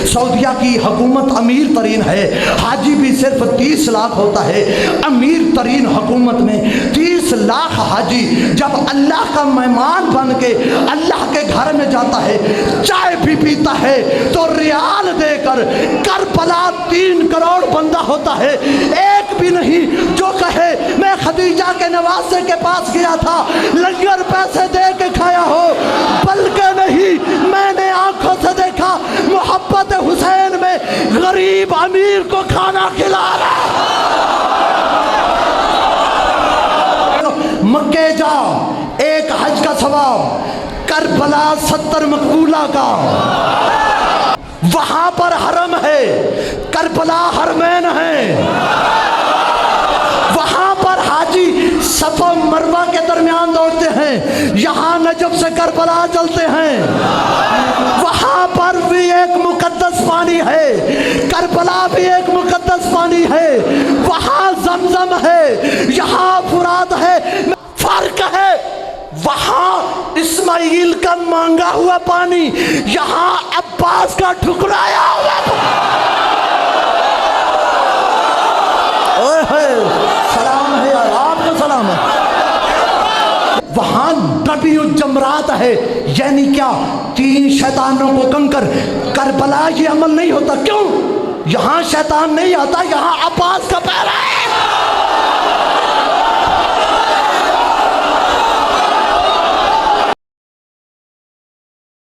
सऊदिया की हुकूमत अमीर तरीन है, हाजी भी सिर्फ 30 लाख होता है। अमीर तरीन हुकूमत में 30 लाख हाजी जब अल्लाह का मेहमान बन के अल्लाह के घर में जाता है, चाय भी पीता है तो रियाल देकर करबला 3 करोड़ बंदा होता है। एक भी नहीं जो कहे मैं खदीजा के नवासे के पास गया था, लंगर पैसे दे के खाया हो, बल्कि नहीं, मैंने आंखों से देखा मोहब्बत हुसैन में गरीब अमीर को खाना खिला रहा। मक्के जाओ, एक हज का सवाब, करबला 70 मकबूला का, वहां पर हरम है, करबला हरमैन है, वहां पर हाजी सफा मरवा के दरमियान दौड़ते हैं, यहाँ नजफ से करबला चलते हैं, वहां पर भी एक मुकद्दस पानी है, करबला भी एक मुकद्दस पानी है, वहां जमजम है, यहाँ फुरात है। फर्क है, वहां इस्माइल का मांगा हुआ पानी, यहाँ अब्बास का ठुकराया हुआ। सलाम है यार, आपको सलाम है। वहां नबी जमरात है, यानी क्या, 3 शैतानों को कंकर। करबला ये अमल नहीं होता, क्यों? यहां शैतान नहीं आता, यहां अब्बास का पैरा है।